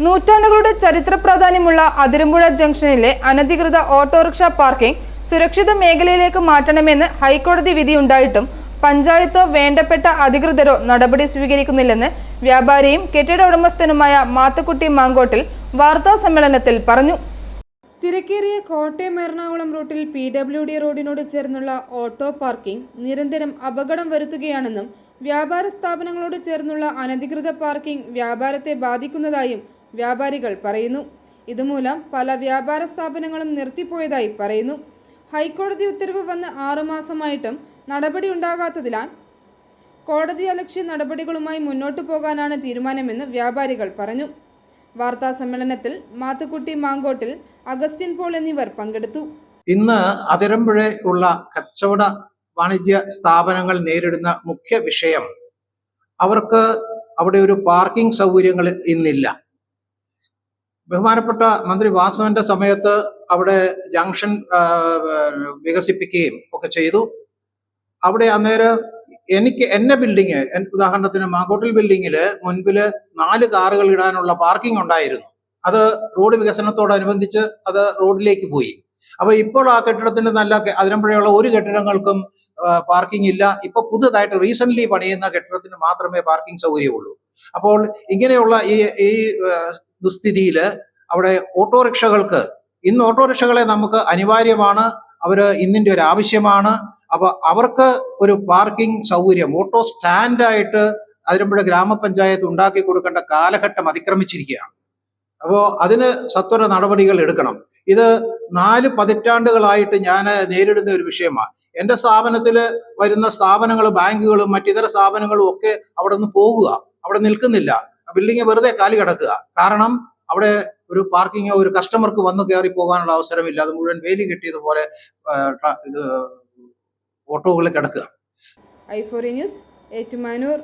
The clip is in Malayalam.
നൂറ്റാണ്ടുകളുടെ ചരിത്ര പ്രാധാന്യമുള്ള അതിരമ്പുഴ ജംഗ്ഷനിലെ അനധികൃത ഓട്ടോറിക്ഷ പാർക്കിംഗ് സുരക്ഷിത മേഖലയിലേക്ക് മാറ്റണമെന്ന് ഹൈക്കോടതി വിധിയുണ്ടായിട്ടും പഞ്ചായത്തോ വേണ്ടപ്പെട്ട അധികൃതരോ നടപടി സ്വീകരിക്കുന്നില്ലെന്ന് വ്യാപാരിയും കെട്ടിട ഉടമസ്ഥനുമായ മാത്തുക്കുട്ടി മാങ്കോട്ടിൽ വാർത്താ സമ്മേളനത്തിൽ പറഞ്ഞു. തിരക്കേറിയ കോട്ടയം എറണാകുളം റൂട്ടിൽ PWD റോഡിനോട് ചേർന്നുള്ള ഓട്ടോ പാർക്കിംഗ് നിരന്തരം അപകടം വരുത്തുകയാണെന്നും വ്യാപാര സ്ഥാപനങ്ങളോട് ചേർന്നുള്ള അനധികൃത പാർക്കിംഗ് വ്യാപാരത്തെ ബാധിക്കുന്നതായും വ്യാപാരികൾ പറയുന്നു. ഇതുമൂലം പല വ്യാപാര സ്ഥാപനങ്ങളും നിർത്തിപ്പോയതായി പറയുന്നു. ഹൈക്കോടതി ഉത്തരവ് വന്ന് 6 മാസമായിട്ടും നടപടി ഉണ്ടാകാത്തതിനാൽ കോടതിയലക്ഷ്യ നടപടികളുമായി മുന്നോട്ടു പോകാനാണ് തീരുമാനമെന്ന് വ്യാപാരികൾ പറഞ്ഞു. വാർത്താ സമ്മേളനത്തിൽ മാത്തുക്കുട്ടി മാങ്കോട്ടിൽ, അഗസ്റ്റിൻ പോൾ എന്നിവർ പങ്കെടുത്തു. ഇന്ന് അതിരമ്പുഴയുള്ള കച്ചവട വാണിജ്യ സ്ഥാപനങ്ങൾ നേരിടുന്ന മുഖ്യ വിഷയം അവർക്ക് അവിടെ ഒരു പാർക്കിംഗ് സൗകര്യങ്ങൾ ഇന്നില്ല. ബഹുമാനപ്പെട്ട മന്ത്രി വാസവന്റെ സമയത്ത് അവിടെ ജംഗ്ഷൻ വികസിപ്പിക്കുകയും ഒക്കെ ചെയ്തു. അവിടെ അന്നേരം എന്നെ ബിൽഡിങ്, ഉദാഹരണത്തിന് മാങ്കോട്ടിൽ ബിൽഡിങ്ങില് മുൻപില് 4 കാറുകൾ ഇടാനുള്ള പാർക്കിംഗ് ഉണ്ടായിരുന്നു. അത് റോഡ് വികസനത്തോടനുബന്ധിച്ച് അത് റോഡിലേക്ക് പോയി. അപ്പൊ ഇപ്പോൾ ആ കെട്ടിടത്തിന് അതിരമ്പുഴയുള്ള ഒരു കെട്ടിടങ്ങൾക്കും പാർക്കിംഗ് ഇല്ല. ഇപ്പൊ പുതുതായിട്ട് റീസെന്റ് പണിയുന്ന കെട്ടിടത്തിന് മാത്രമേ പാർക്കിംഗ് സൗകര്യമുള്ളൂ. അപ്പോൾ ഇങ്ങനെയുള്ള ഈ ദുസ്ഥിതിയിൽ അവിടെ ഓട്ടോറിക്ഷകൾക്ക്, ഇന്ന് ഓട്ടോറിക്ഷകളെ നമുക്ക് അനിവാര്യമാണ്, ഇന്നിന്റെ ഒരു ആവശ്യമാണ്. അപ്പൊ അവർക്ക് ഒരു പാർക്കിംഗ് സൗകര്യം, ഓട്ടോ സ്റ്റാൻഡായിട്ട് അതിരമ്പുഴ ഗ്രാമപഞ്ചായത്ത് ഉണ്ടാക്കി കൊടുക്കേണ്ട കാലഘട്ടം അതിക്രമിച്ചിരിക്കുകയാണ്. അപ്പോൾ അതിന് സത്വര നടപടികൾ എടുക്കണം. ഇത് 4 പതിറ്റാണ്ടുകളായിട്ട് ഞാൻ നേരിടുന്ന ഒരു വിഷയമാണ്. എൻ്റെ സ്ഥാപനത്തിൽ വരുന്ന സ്ഥാപനങ്ങൾ, ബാങ്കുകളും മറ്റിതര സ്ഥാപനങ്ങളും ഒക്കെ അവിടെ നിന്ന് പോകുക, അവിടെ നിൽക്കുന്നില്ല. ബിൽഡിങ് വെറുതെ കാലി കിടക്കുക. കാരണം അവിടെ ഒരു പാർക്കിങ്ങോ ഒരു കസ്റ്റമർക്ക് വന്നു കയറി പോകാനുള്ള അവസരമില്ല. അത് മുഴുവൻ വേലി കെട്ടിയതുപോലെ ഇത് ഓട്ടോകളിൽ കിടക്കുക. i4 news, Ettumanoor.